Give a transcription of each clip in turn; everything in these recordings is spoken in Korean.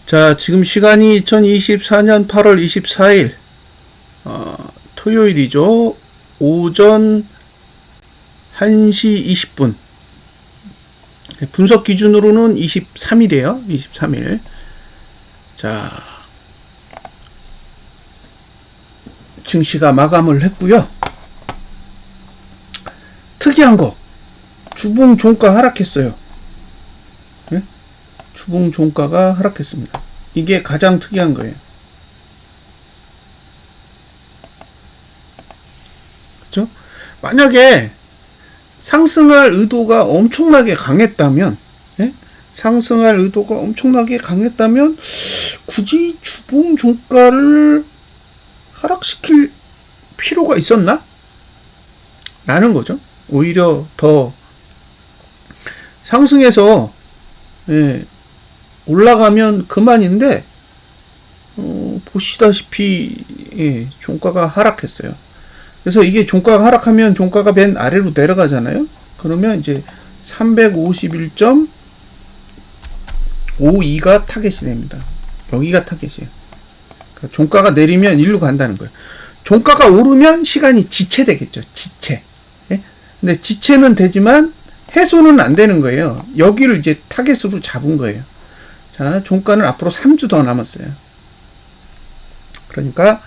자, 지금 시간이 2024년 8월 24일, 토요일이죠. 오전 1시 20분. 분석 기준으로는 23일이에요. 23일. 자, 증시가 마감을 했고요. 특이한 거, 주봉 종가 하락했어요. 네? 주봉 종가가 하락했습니다. 이게 가장 특이한 거예요. 그렇죠? 만약에 상승할 의도가 엄청나게 강했다면, 예? 상승할 의도가 엄청나게 강했다면 굳이 주봉 종가를 하락시킬 필요가 있었나? 라는 거죠. 오히려 더 상승해서 올라가면 그만인데 보시다시피 종가가 하락했어요. 그래서 이게 종가가 하락하면 종가가 맨 아래로 내려가잖아요. 그러면 이제 351.52가 타겟이 됩니다. 여기가 타겟이에요. 그러니까 종가가 내리면 일로 간다는 거예요. 종가가 오르면 시간이 지체되겠죠. 지체. 예? 근데 지체는 되지만 해소는 안 되는 거예요. 여기를 이제 타겟으로 잡은 거예요. 자, 종가는 앞으로 3주 더 남았어요. 그러니까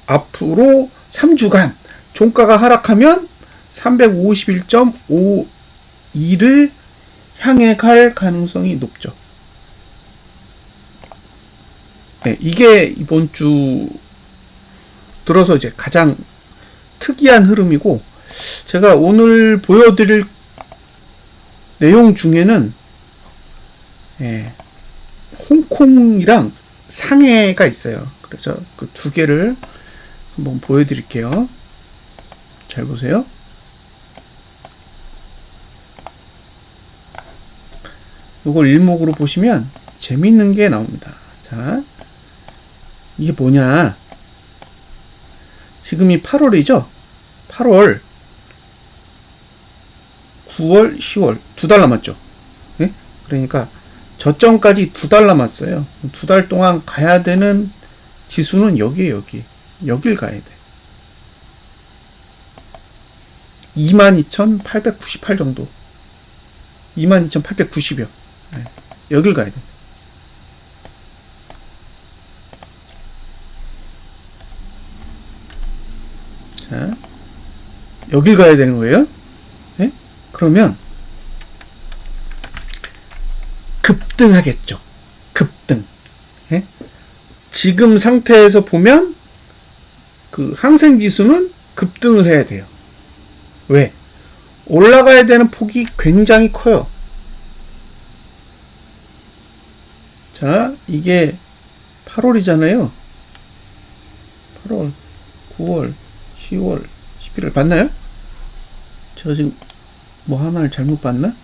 앞으로 3주간 종가가 하락하면 351.52를 향해 갈 가능성이 높죠. 네, 이게 이번 주 들어서 이제 가장 특이한 흐름이고, 제가 오늘 보여드릴 내용 중에는 홍콩이랑 상해가 있어요. 그래서 그 두 개를 한번 보여드릴게요. 잘 보세요. 이걸 일목으로 보시면 재밌는 게 나옵니다. 자, 이게 뭐냐? 지금이 8월이죠? 8월, 9월, 10월 두 달 남았죠? 네? 그러니까 저점까지 두 달 남았어요. 두 달 동안 가야 되는 지수는 여기에요, 여기. 여길 가야 돼. 22,898 정도. 22,890이요. 네. 여길 가야 돼. 자, 여길 가야 되는 거예요. 네? 그러면 급등하겠죠. 급등. 네? 지금 상태에서 보면 그 항생지수는 급등을 해야 돼요. 왜? 올라가야 되는 폭이 굉장히 커요. 자, 이게 8월이잖아요. 8월, 9월, 10월, 11월 봤나요? 제가 지금 뭐 하나를 잘못 봤나?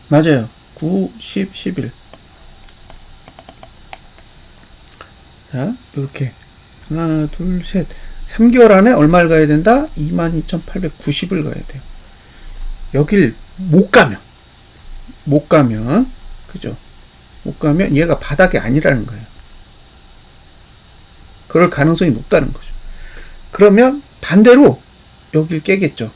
맞아요. 9, 10, 11. 자, 이렇게 하나, 둘, 셋. 3개월 안에 얼마를 가야 된다? 22,890을 가야 돼요. 여길 못 가면, 그죠? 못 가면 얘가 바닥이 아니라는 거예요. 그럴 가능성이 높다는 거죠. 그러면 반대로 여길 깨겠죠.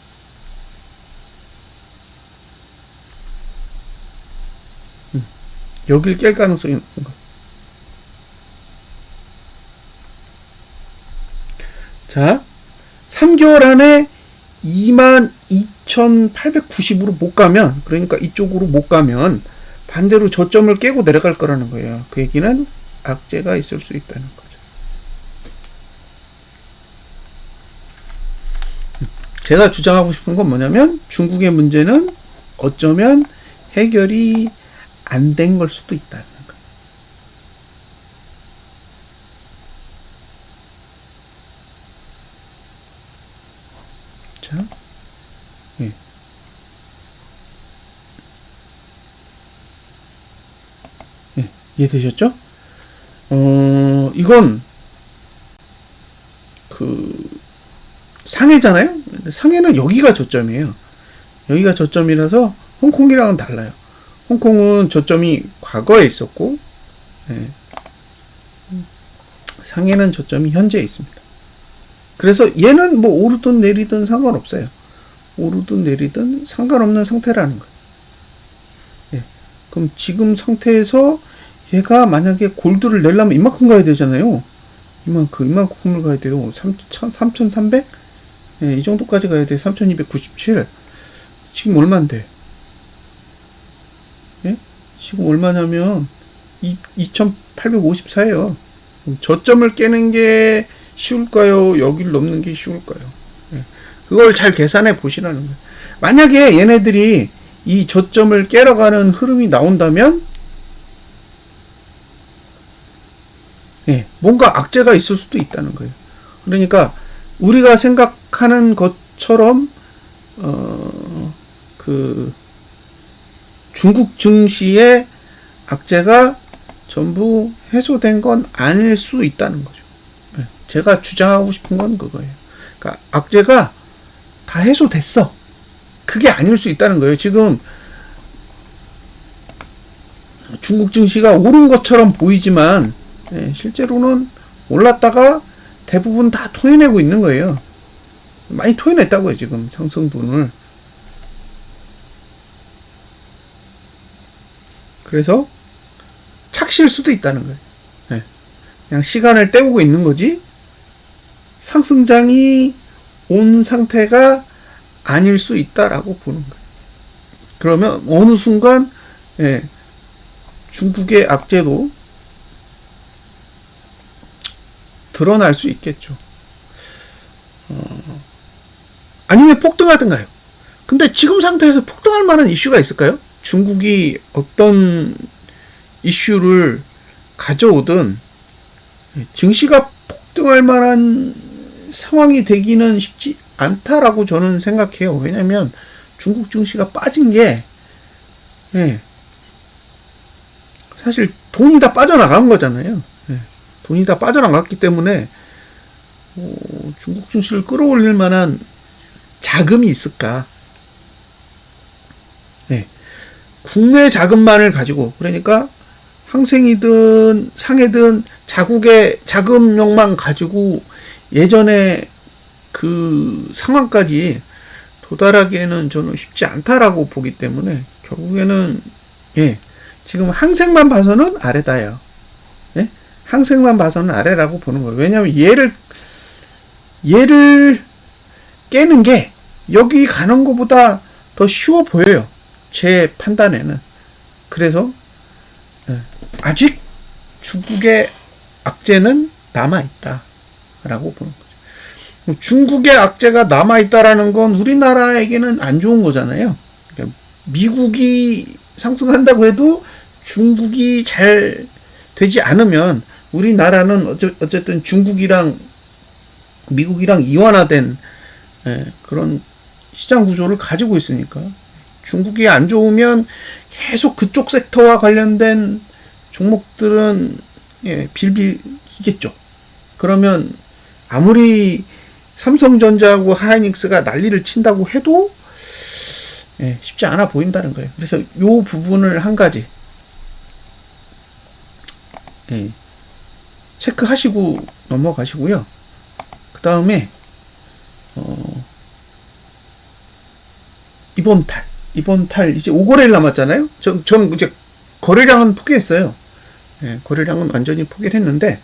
여길 깰 가능성이 높은 거예요. 자, 3개월 안에 22,890으로 못 가면, 그러니까 이쪽으로 못 가면 반대로 저점을 깨고 내려갈 거라는 거예요. 그 얘기는 악재가 있을 수 있다는 거죠. 제가 주장하고 싶은 건 뭐냐면, 중국의 문제는 어쩌면 해결이 안 된 걸 수도 있다는 거예요. 자, 예. 예, 이해되셨죠? 이건 상해잖아요? 상해는 여기가 저점이에요. 여기가 저점이라서 홍콩이랑은 달라요. 홍콩은 저점이 과거에 있었고, 예, 상해는 저점이 현재 있습니다. 그래서 얘는 뭐 오르든 내리든 상관없어요. 오르든 내리든 상관없는 상태라는 거예요. 예. 그럼 지금 상태에서 얘가 만약에 골드를 내려면 이만큼 가야 되잖아요. 이만큼을 가야 돼요. 3,300? 예, 이 정도까지 가야 돼. 3,297. 지금 얼만데? 예? 지금 얼마냐면 2,854예요. 저점을 깨는 게 쉬울까요? 여기를 넘는 게 쉬울까요? 예. 그걸 잘 계산해 보시라는 거예요. 만약에 얘네들이 이 저점을 깨러 가는 흐름이 나온다면 예, 뭔가 악재가 있을 수도 있다는 거예요. 그러니까 우리가 생각하는 것처럼 그 중국 증시의 악재가 전부 해소된 건 아닐 수 있다는 거죠. 예, 제가 주장하고 싶은 건 그거예요. 그러니까 악재가 다 해소됐어. 그게 아닐 수 있다는 거예요. 지금 중국 증시가 오른 것처럼 보이지만 예, 실제로는 올랐다가 대부분 다 토해내고 있는 거예요. 많이 토해냈다고요, 지금 상승분을. 그래서 착실 수도 있다는 거예요. 예, 그냥 시간을 때우고 있는 거지 상승장이 온 상태가 아닐 수 있다라고 보는 거예요. 그러면 어느 순간 예, 중국의 악재도 드러날 수 있겠죠. 아니면 폭등하든가요. 근데 지금 상태에서 폭등할 만한 이슈가 있을까요? 중국이 어떤 이슈를 가져오든 증시가 폭등할 만한 상황이 되기는 쉽지 않다라고 저는 생각해요. 왜냐면 중국 증시가 빠진 게 예, 사실 돈이 다 빠져나간 거잖아요. 예, 돈이 다 빠져나갔기 때문에 중국 증시를 끌어올릴 만한 자금이 있을까? 예, 국내 자금만을 가지고, 그러니까 항생이든 상해든 자국의 자금력만 가지고 예전에 그 상황까지 도달하기에는 저는 쉽지 않다라고 보기 때문에 결국에는 예, 지금 항생만 봐서는 아래다요. 예? 항생만 봐서는 아래라고 보는 거예요. 왜냐하면 얘를 깨는 게 여기 가는 것보다 더 쉬워 보여요. 제 판단에는. 그래서 아직 중국의 악재는 남아있다라고 보는 거죠. 중국의 악재가 남아있다라는 건 우리나라에게는 안 좋은 거잖아요. 그러니까 미국이 상승한다고 해도 중국이 잘 되지 않으면 우리나라는 어쨌든 중국이랑 미국이랑 이완화된 그런 시장 구조를 가지고 있으니까 중국이 안 좋으면 계속 그쪽 섹터와 관련된 종목들은 빌빌히겠죠. 그러면 아무리 삼성전자하고 하이닉스가 난리를 친다고 해도 쉽지 않아 보인다는 거예요. 그래서 이 부분을 한 가지 체크하시고 넘어가시고요. 그 다음에 이번 달 이제 5거래일 남았잖아요. 저는 이제 거래량은 포기했어요. 거래량은 완전히 포기를 했는데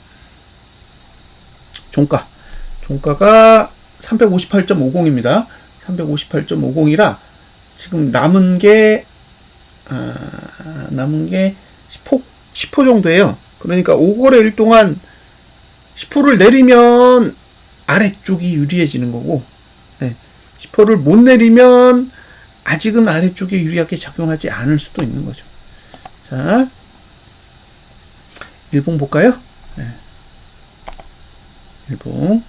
종가가 358.50입니다. 358.50이라 지금 남은 게 10호 정도예요. 그러니까 5거래일 동안 10호를 내리면 아래쪽이 유리해지는 거고 10호를 못 내리면 아직은 아래쪽에 유리하게 작용하지 않을 수도 있는 거죠. 자, 일봉 볼까요? 일봉.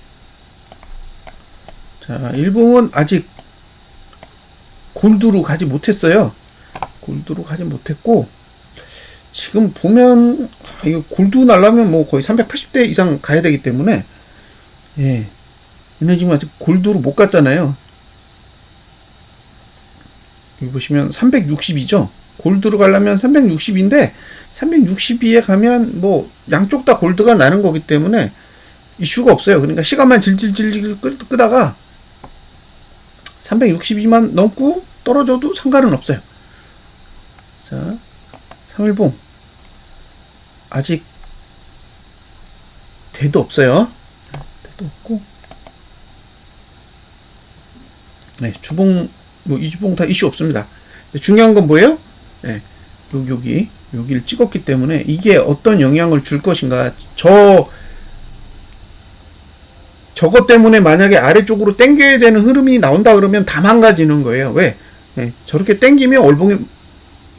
자, 일봉은 아직 골드로 가지 못했어요. 골드로 가지 못했고, 지금 보면, 이거 골드 날라면 뭐 거의 380대 이상 가야 되기 때문에, 얘네 지금 아직 골드로 못 갔잖아요. 여기 보시면 360이죠. 골드로 가려면 360인데 362에 가면 뭐 양쪽 다 골드가 나는 거기 때문에 이슈가 없어요. 그러니까 시간만 질질질질 끄다가 362만 넘고 떨어져도 상관은 없어요. 자, 3일봉 아직 대도 없어요. 대도 없고, 네, 주봉, 뭐 이주봉 다 이슈 없습니다. 중요한 건 뭐예요? 네, 여기를 찍었기 때문에 이게 어떤 영향을 줄 것인가. 저것 때문에 만약에 아래쪽으로 당겨야 되는 흐름이 나온다 그러면 다 망가지는 거예요. 왜? 네, 저렇게 당기면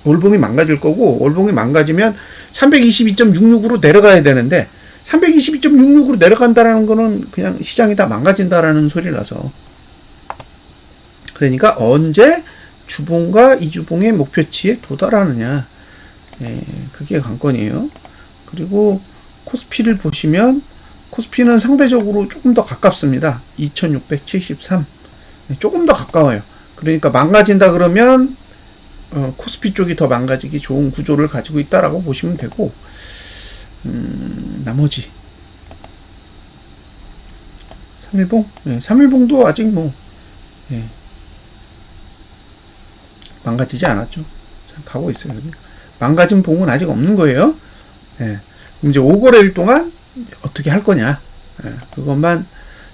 월봉이 망가질 거고, 월봉이 망가지면 322.66으로 내려가야 되는데 322.66으로 내려간다라는 거는 그냥 시장이 다 망가진다라는 소리라서, 그러니까 언제 주봉과 이주봉의 목표치에 도달하느냐, 그게 관건이에요. 그리고 코스피를 보시면 코스피는 상대적으로 조금 더 가깝습니다. 2673, 조금 더 가까워요. 그러니까 망가진다 그러면 코스피 쪽이 더 망가지기 좋은 구조를 가지고 있다라고 보시면 되고, 나머지 3일봉, 3일봉도 아직 뭐 망가지지 않았죠. 가고 있어요. 망가진 봉은 아직 없는 거예요. 이제 5거래일 동안 어떻게 할 거냐, 그것만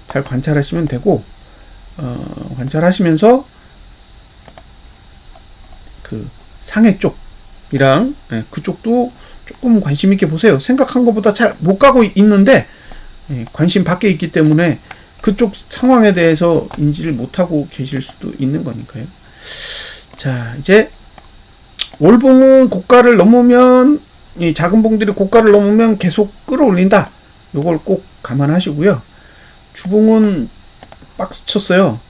잘 관찰하시면 되고, 관찰하시면서 그 상해 쪽이랑 그쪽도 조금 관심 있게 보세요. 생각한 것보다 잘 못 가고 있는데 관심 밖에 있기 때문에 그쪽 상황에 대해서 인지를 못하고 계실 수도 있는 거니까요. 자, 이제 월봉은 고가를 넘으면, 이 작은 봉들이 고가를 넘으면 계속 끌어올린다. 요걸 꼭 감안하시고요. 주봉은 박스 쳤어요.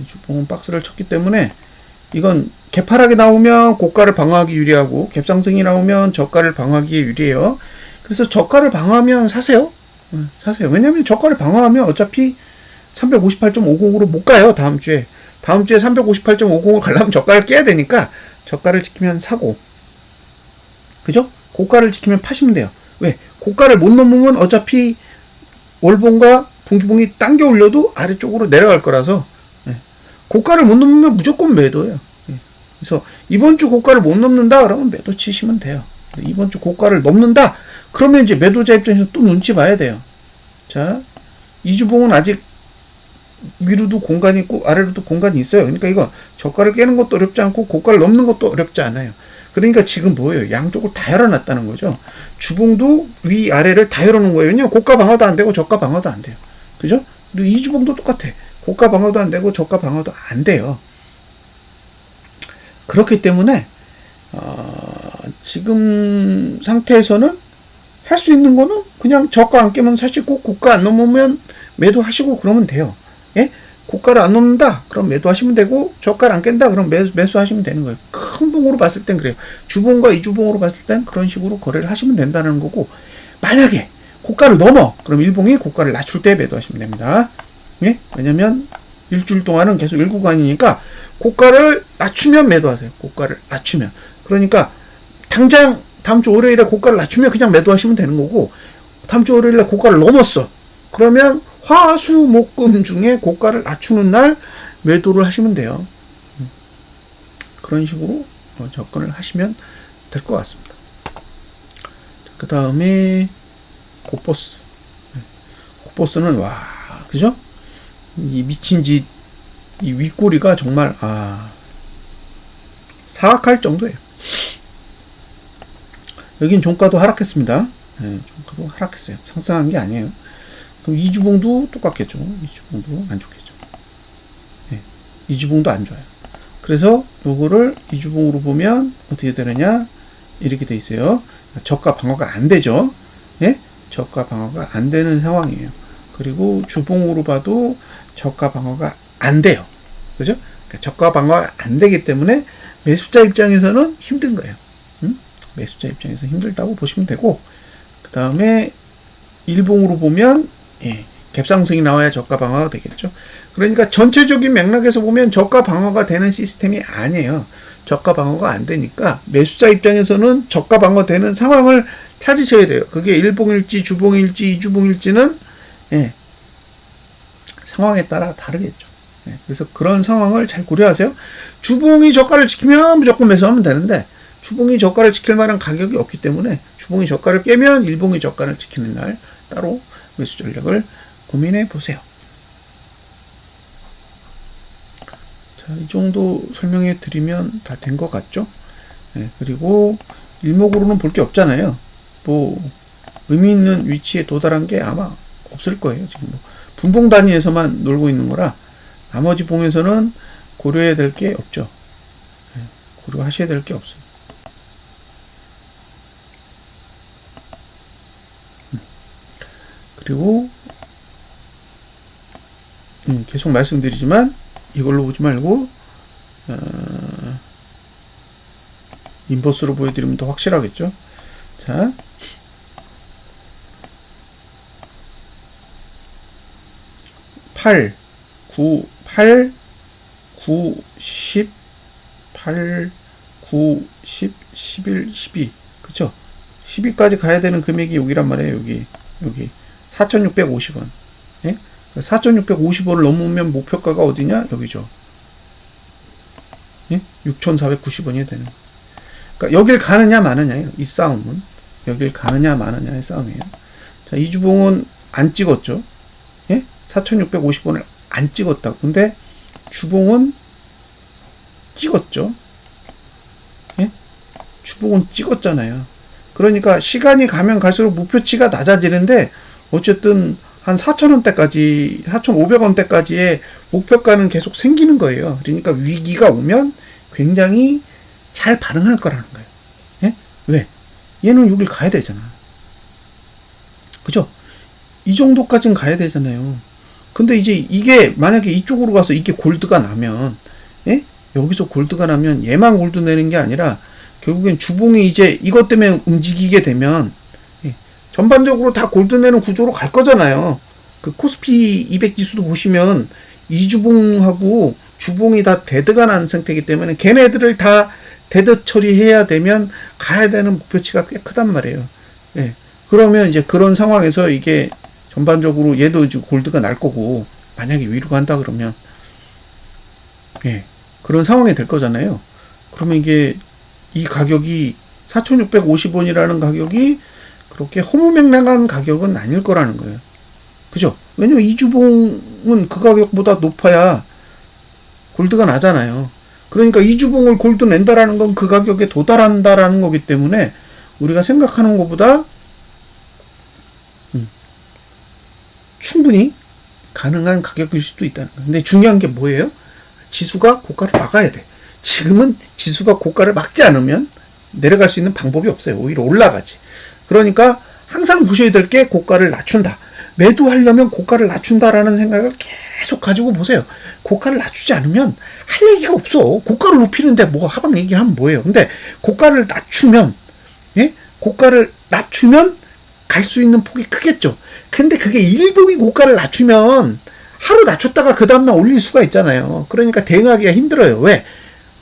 주봉은 박스를 쳤기 때문에 이건 개파락이 나오면 고가를 방어하기 유리하고, 갭상승이 나오면 저가를 방어하기에 유리해요. 그래서 저가를 방어하면 사세요. 사세요. 왜냐면 저가를 방어하면 어차피 358.50으로 못 가요. 다음 주에 358.50을 가려면 저가를 깨야 되니까 저가를 지키면 사고, 그죠? 고가를 지키면 파시면 돼요. 왜? 고가를 못 넘으면 어차피 월봉과 분기봉이 당겨 올려도 아래쪽으로 내려갈 거라서, 고가를 못 넘으면 무조건 매도예요. 그래서 이번 주 고가를 못 넘는다 그러면 매도 치시면 돼요. 이번 주 고가를 넘는다 그러면 이제 매도자 입장에서 또 눈치 봐야 돼요. 자, 이주봉은 아직 위로도 공간이 있고 아래로도 공간이 있어요. 그러니까 이거 저가를 깨는 것도 어렵지 않고 고가를 넘는 것도 어렵지 않아요. 그러니까 지금 뭐예요? 양쪽을 다 열어놨다는 거죠. 주봉도 위 아래를 다 열어놓은 거예요. 왜냐면 고가 방어도 안 되고 저가 방어도 안 돼요. 그죠? 그리고 이 주봉도 똑같아. 고가 방어도 안 되고 저가 방어도 안 돼요. 그렇기 때문에 지금 상태에서는 할 수 있는 거는 그냥 저가 안 깨면 사시고, 고가 안 넘으면 매도하시고 그러면 돼요. 예? 고가를 안 넘는다 그럼 매도하시면 되고, 저가를 안 깬다 그럼 매수하시면 되는 거예요. 큰 봉으로 봤을 땐 그래요. 주봉과 이주봉으로 봤을 땐 그런 식으로 거래를 하시면 된다는 거고, 만약에 고가를 넘어 그럼 일봉이 고가를 낮출 때 매도하시면 됩니다. 예? 왜냐면 일주일 동안은 계속 1구간이니까 고가를 낮추면 매도하세요. 고가를 낮추면. 그러니까 당장 다음 주 월요일에 고가를 낮추면 그냥 매도하시면 되는 거고, 다음 주 월요일에 고가를 넘었어 그러면 화, 수, 목, 금 중에 고가를 낮추는 날 매도를 하시면 돼요. 그런 식으로 접근을 하시면 될 것 같습니다. 그 다음에 고버스. 고버스는 와, 그죠? 이 미친 짓, 이 윗꼬리가 정말 사악할 정도예요. 여긴 종가도 하락했습니다. 종가도 하락했어요. 상승한 게 아니에요. 그럼 이주봉도 똑같겠죠. 이주봉도 안 좋겠죠. 이주봉도 안 좋아요. 그래서 요거를 이주봉으로 보면 어떻게 되느냐, 이렇게 돼 있어요. 저가 방어가 안 되죠. 예? 저가 방어가 안 되는 상황이에요. 그리고 주봉으로 봐도 저가 방어가 안 돼요. 그죠? 그러니까 저가 방어가 안 되기 때문에 매수자 입장에서는 힘든 거예요. 매수자 입장에서 힘들다고 보시면 되고, 그 다음에 일봉으로 보면 갭상승이 나와야 저가 방어가 되겠죠. 그러니까 전체적인 맥락에서 보면 저가 방어가 되는 시스템이 아니에요. 저가 방어가 안 되니까 매수자 입장에서는 저가 방어 되는 상황을 찾으셔야 돼요. 그게 일봉일지 주봉일지 이주봉일지는 예, 상황에 따라 다르겠죠. 예, 그래서 그런 상황을 잘 고려하세요. 주봉이 저가를 지키면 무조건 매수하면 되는데 주봉이 저가를 지킬 만한 가격이 없기 때문에 주봉이 저가를 깨면 일봉이 저가를 지키는 날 따로 매수 전략을 고민해 보세요. 자, 이 정도 설명해 드리면 다 된 것 같죠? 네, 그리고 일목으로는 볼 게 없잖아요. 뭐 의미 있는 위치에 도달한 게 아마 없을 거예요. 지금 뭐 분봉 단위에서만 놀고 있는 거라 나머지 봉에서는 고려해야 될 게 없죠. 네, 고려하셔야 될 게 없어요. 그리고 계속 말씀드리지만 이걸로 보지 말고 인버스로 보여드리면 더 확실하겠죠. 자, 8, 9, 8, 9, 10, 8, 9, 10, 11, 12. 그쵸? 12까지 가야 되는 금액이 여기란 말이에요. 여기. 4,650원. 예? 4,650원을 넘으면 목표가가 어디냐? 여기죠. 예? 6,490원이 되는. 그러니까 여길 가느냐 마느냐예요. 이 싸움은. 여길 가느냐 마느냐의 싸움이에요. 자, 이 주봉은 안 찍었죠. 예? 4,650원을 안 찍었다. 근데 주봉은 찍었죠. 예? 주봉은 찍었잖아요. 그러니까 시간이 가면 갈수록 목표치가 낮아지는데 어쨌든 한 4,000원대까지, 4,500원대까지의 목표가는 계속 생기는 거예요. 그러니까 위기가 오면 굉장히 잘 반응할 거라는 거예요. 예? 왜? 얘는 여길 가야 되잖아. 그죠? 이 정도까지는 가야 되잖아요. 근데 이제 이게 만약에 이쪽으로 가서 이게 골드가 나면, 예? 여기서 골드가 나면 얘만 골드 내는 게 아니라 결국엔 주봉이 이제 이것 때문에 움직이게 되면 전반적으로 다 골드 내는 구조로 갈 거잖아요. 그 코스피 200 지수도 보시면 이주봉하고 주봉이 다 데드가 난 상태이기 때문에 걔네들을 다 데드 처리해야 되면 가야 되는 목표치가 꽤 크단 말이에요. 예. 그러면 이제 그런 상황에서 이게 전반적으로 얘도 이제 골드가 날 거고 만약에 위로 간다 그러면 예. 그런 상황이 될 거잖아요. 그러면 이게 이 가격이 4,650원이라는 가격이 그렇게 허무맹랑한 가격은 아닐 거라는 거예요. 그죠? 왜냐면 이 주봉은 그 가격보다 높아야 골드가 나잖아요. 그러니까 이 주봉을 골드 낸다라는 건 그 가격에 도달한다라는 거기 때문에 우리가 생각하는 것보다 충분히 가능한 가격일 수도 있다는 거예요. 근데 중요한 게 뭐예요? 지수가 고가를 막아야 돼. 지금은 지수가 고가를 막지 않으면 내려갈 수 있는 방법이 없어요. 오히려 올라가지. 그러니까 항상 보셔야 될 게 고가를 낮춘다. 매도하려면 고가를 낮춘다라는 생각을 계속 가지고 보세요. 고가를 낮추지 않으면 할 얘기가 없어. 고가를 높이는데 뭐 하방 얘기를 하면 뭐예요. 근데 고가를 낮추면, 예? 고가를 낮추면 갈 수 있는 폭이 크겠죠. 근데 그게 일봉이 고가를 낮추면 하루 낮췄다가 그 다음날 올릴 수가 있잖아요. 그러니까 대응하기가 힘들어요. 왜?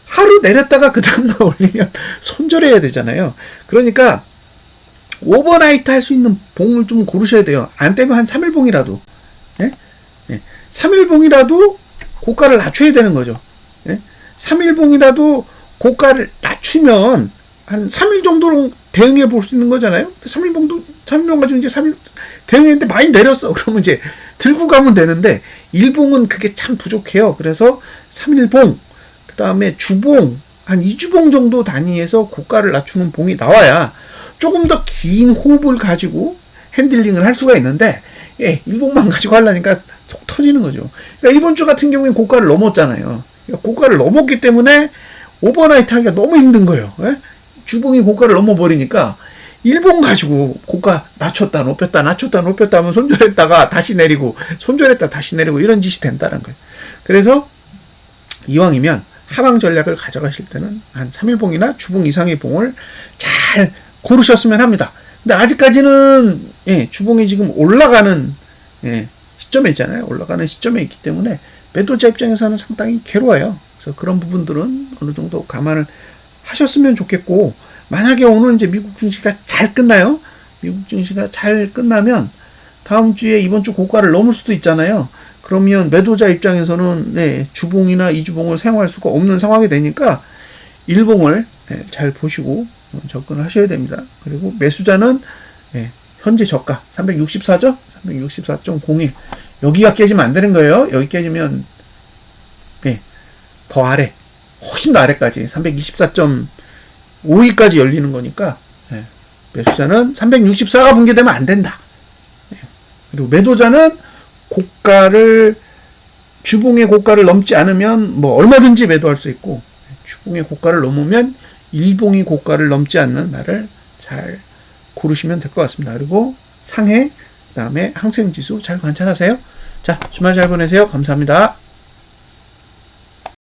하루 내렸다가 그 다음날 올리면 손절해야 되잖아요. 그러니까 오버나이트 할 수 있는 봉을 좀 고르셔야 돼요. 안 되면 한 3일봉이라도. 예? 예. 3일봉이라도 고가를 낮춰야 되는 거죠. 예? 3일봉이라도 고가를 낮추면 한 3일 정도로 대응해 볼 수 있는 거잖아요. 3일봉 가지고 이제 3일 대응했는데 많이 내렸어. 그러면 이제 들고 가면 되는데, 일봉은 그게 참 부족해요. 그래서 3일봉, 그 다음에 주봉, 한 2주봉 정도 단위에서 고가를 낮추는 봉이 나와야 조금 더 긴 호흡을 가지고 핸들링을 할 수가 있는데, 예, 일봉만 가지고 하려니까 속 터지는 거죠. 그러니까 이번 주 같은 경우엔 고가를 넘었잖아요. 그러니까 고가를 넘었기 때문에 오버나이트 하기가 너무 힘든 거예요. 예? 주봉이 고가를 넘어버리니까 일봉 가지고 고가 낮췄다 높였다 낮췄다 높였다 하면 손절했다가 다시 내리고 손절했다 다시 내리고 이런 짓이 된다는 거예요. 그래서 이왕이면 하방 전략을 가져가실 때는 한 3일봉이나 주봉 이상의 봉을 잘 고르셨으면 합니다. 근데 아직까지는 예, 주봉이 지금 올라가는 예, 시점에 있잖아요. 올라가는 시점에 있기 때문에 매도자 입장에서는 상당히 괴로워요. 그래서 그런 부분들은 어느 정도 감안을 하셨으면 좋겠고, 만약에 오늘 이제 미국 증시가 잘 끝나요. 미국 증시가 잘 끝나면 다음 주에 이번 주 고가를 넘을 수도 있잖아요. 그러면 매도자 입장에서는 네, 주봉이나 이주봉을 사용할 수가 없는 상황이 되니까 일봉을 네, 잘 보시고 접근을 하셔야 됩니다. 그리고 매수자는 네, 현재 저가 364죠? 364.01 여기가 깨지면 안 되는 거예요. 여기 깨지면 네, 더 아래 훨씬 더 아래까지 324.52까지 열리는 거니까 네, 매수자는 364가 붕괴되면 안 된다. 네, 그리고 매도자는 고가를 주봉의 고가를 넘지 않으면 뭐 얼마든지 매도할 수 있고 주봉의 고가를 넘으면 일봉이 고가를 넘지 않는 날을 잘 고르시면 될 것 같습니다. 그리고 상해 그다음에 항생지수 잘 관찰하세요. 자, 주말 잘 보내세요. 감사합니다.